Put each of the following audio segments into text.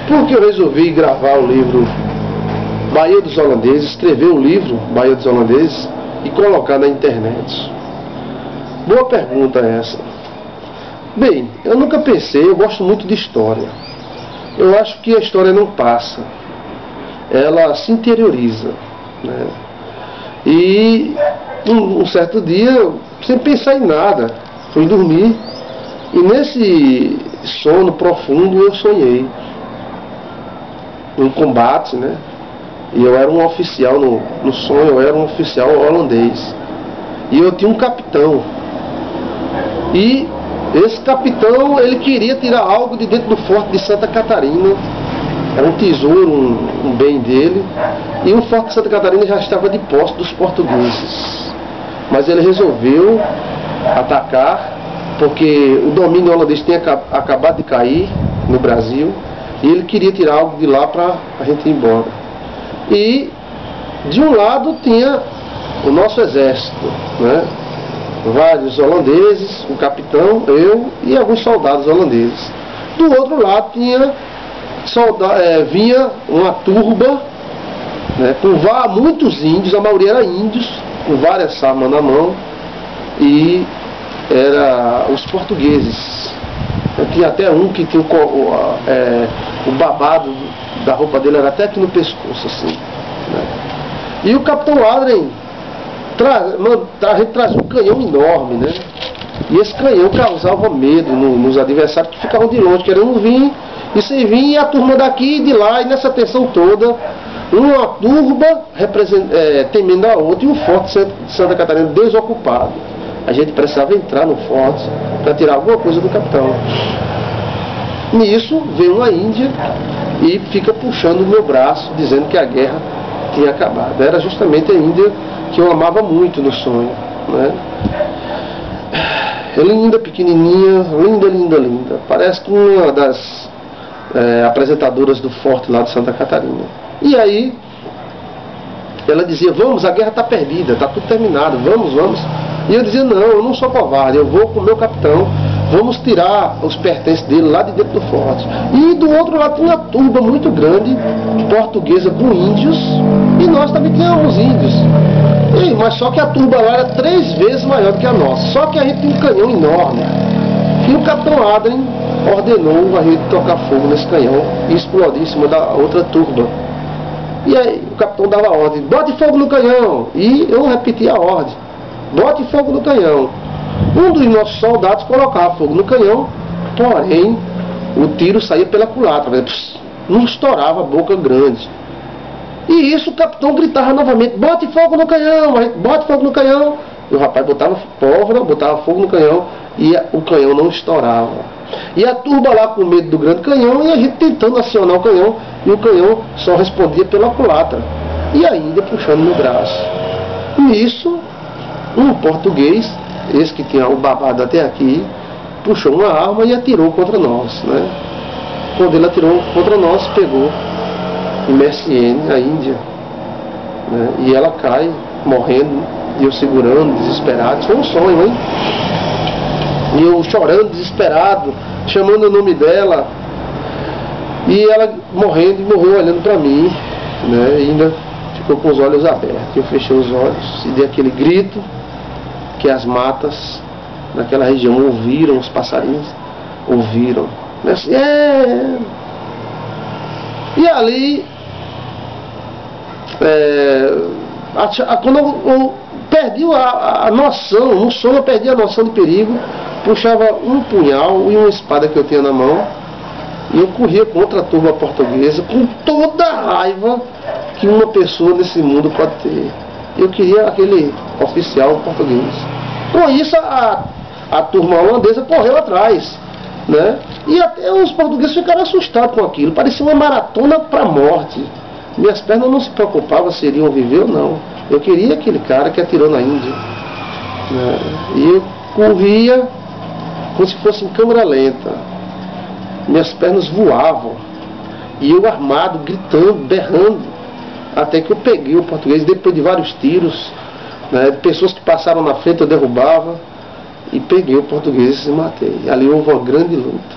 Porque eu resolvi gravar o livro Bahia dos Holandeses, escrever o livro Bahia dos Holandeses e colocar na internet? Boa pergunta essa. Bem, eu nunca pensei, eu gosto muito de história. Eu acho que a história não passa, ela se interioriza, né? E um certo dia, sem pensar em nada, fui dormir e nesse sono profundo eu sonhei um combate, né? E eu era um oficial no sonho, eu era um oficial holandês. E eu tinha um capitão. E esse capitão, ele queria tirar algo de dentro do forte de Santa Catarina. Era um tesouro, um bem dele. E o forte de Santa Catarina já estava de posse dos portugueses. Mas ele resolveu atacar, porque o domínio holandês tinha acabado de cair no Brasil. E ele queria tirar algo de lá para a gente ir embora. E de um lado tinha o nosso exército, né? Vários holandeses, um capitão, eu e alguns soldados holandeses. Do outro lado tinha vinha uma turba, né, com muitos índios, a maioria era índios, com várias armas na mão, e era os portugueses. Tinha até um que tinha o babado da roupa dele era até aqui no pescoço, assim, né? E o capitão Adrien a gente trazia um canhão enorme, né? E esse canhão causava medo nos adversários que ficavam de longe, querendo vir, e sem vir, e a turma daqui e de lá, e nessa tensão toda, uma turba temendo a outra, e o forte de Santa Catarina desocupado. A gente precisava entrar no forte para tirar alguma coisa do capitão. Nisso veio uma índia e fica puxando o meu braço, dizendo que a guerra tinha acabado. Era justamente a Índia que eu amava muito no sonho, né? É linda, pequenininha, linda, linda, linda. Parece que uma das apresentadoras do forte lá de Santa Catarina. E aí ela dizia: vamos, a guerra está perdida, está tudo terminado, vamos, vamos. E eu dizia: não, eu não sou covarde, eu vou com o meu capitão, vamos tirar os pertences dele lá de dentro do forte. E do outro lado tinha uma turba muito grande, portuguesa com índios, e nós também tínhamos índios. Mas só que a turba lá era 3 vezes maior do que a nossa. Só que a gente tinha um canhão enorme. E o capitão Adrien ordenou a gente tocar fogo nesse canhão e explodir em cima da outra turba. E aí o capitão dava a ordem: bote fogo no canhão. E eu repetia a ordem: bote fogo no canhão. Um dos nossos soldados colocava fogo no canhão, porém o tiro saía pela culatra, não estourava a boca grande. E isso o capitão gritava novamente: bote fogo no canhão, bote fogo no canhão. E o rapaz botava pólvora, botava fogo no canhão e o canhão não estourava. E a turba lá com medo do grande canhão e a gente tentando acionar o canhão, e o canhão só respondia pela culatra. E ainda puxando no braço. Nisso, um português, esse que tinha o babado até aqui, puxou uma arma e atirou contra nós, né? Quando ele atirou contra nós, pegou Merciene, a Índia, né? E ela cai morrendo, e eu segurando, desesperado. Foi um sonho, hein? E eu chorando, desesperado, chamando o nome dela, e ela morrendo, e morreu olhando para mim, né? E ainda ficou com os olhos abertos. Eu fechei os olhos e dei aquele grito que as matas naquela região ouviram, os passarinhos ouviram. E ali, quando eu perdi a noção, no sono eu perdi a noção de perigo, puxava um punhal e uma espada que eu tinha na mão, e eu corria contra a turma portuguesa com toda a raiva que uma pessoa nesse mundo pode ter. Eu queria aquele oficial português. Com isso a turma holandesa correu atrás, né? E até os portugueses ficaram assustados com aquilo. Parecia uma maratona para a morte. Minhas pernas não se preocupavam se iriam viver ou não. Eu queria aquele cara que atirou na Índia, né? E eu corria como se fosse em câmera lenta. Minhas pernas voavam. E eu armado, gritando, berrando, até que eu peguei o português, depois de vários tiros, né, pessoas que passaram na frente eu derrubava, e peguei o português e matei. Ali houve uma grande luta.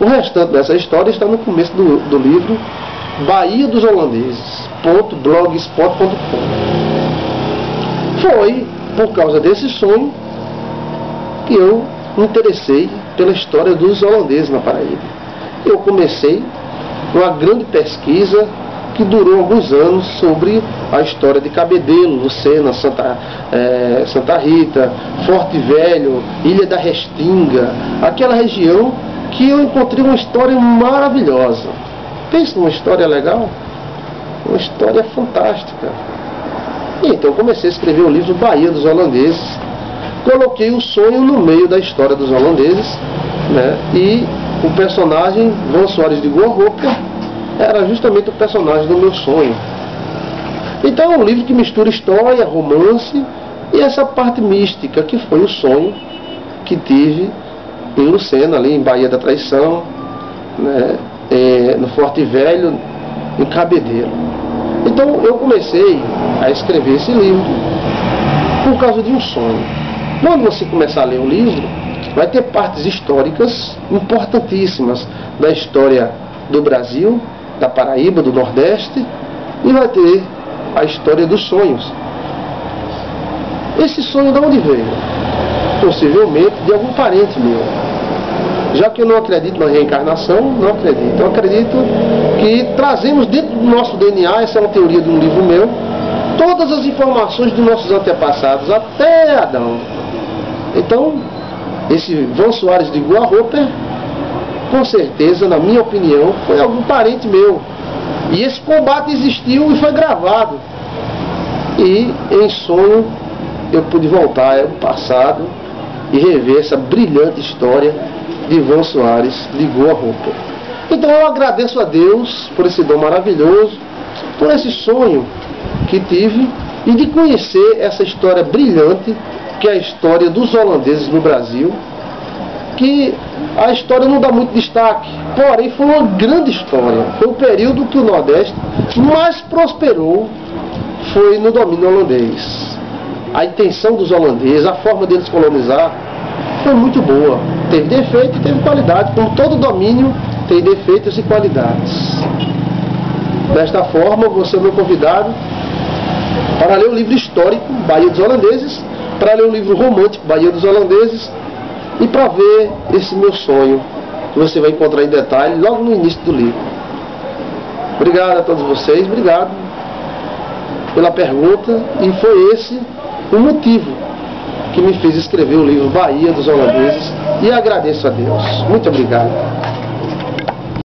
O restante dessa história está no começo do livro Bahia dos Holandeses.blogspot.com. Foi por causa desse sonho que eu me interessei pela história dos holandeses na Paraíba. Eu comecei uma grande pesquisa que durou alguns anos sobre a história de Cabedelo, Lucena, Santa Rita, Forte Velho, Ilha da Restinga, aquela região que eu encontrei uma história maravilhosa. Pensa numa história legal? Uma história fantástica. E então comecei a escrever o livro Bahia dos Holandeses. Coloquei o sonho no meio da história dos holandeses, né? E o personagem Van Soares de Goa-Roper era justamente o personagem do meu sonho. Então é um livro que mistura história, romance e essa parte mística que foi o sonho que tive em Lucena, ali em Baía da Traição, né? No Forte Velho, em Cabedelo. Então eu comecei a escrever esse livro por causa de um sonho. Quando você começar a ler o livro, vai ter partes históricas importantíssimas da história do Brasil, da Paraíba, do Nordeste, e vai ter a história dos sonhos. Esse sonho de onde veio? Possivelmente de algum parente meu. Já que eu não acredito na reencarnação, não acredito. Eu acredito que trazemos dentro do nosso DNA, essa é uma teoria de um livro meu, todas as informações dos nossos antepassados, até Adão. Então, esse Van Soares de Goa-Roper, com certeza, na minha opinião, foi algum parente meu. E esse combate existiu e foi gravado. E em sonho eu pude voltar ao passado e rever essa brilhante história de Van Soares de Goa-Roper. Então eu agradeço a Deus por esse dom maravilhoso, por esse sonho que tive e de conhecer essa história brilhante que é a história dos holandeses no Brasil, que a história não dá muito destaque, porém foi uma grande história. Foi o período que o Nordeste mais prosperou, foi no domínio holandês. A intenção dos holandeses, a forma deles colonizar, foi muito boa. Teve defeito e teve qualidade, como todo domínio tem defeitos e qualidades. Desta forma, você é meu convidado para ler o livro histórico Bahia dos Holandeses, para ler o livro romântico Bahia dos Holandeses e para ver esse meu sonho, que você vai encontrar em detalhe logo no início do livro. Obrigado a todos vocês, obrigado pela pergunta, e foi esse o motivo que me fez escrever o livro Bahia dos Holandeses, e agradeço a Deus. Muito obrigado.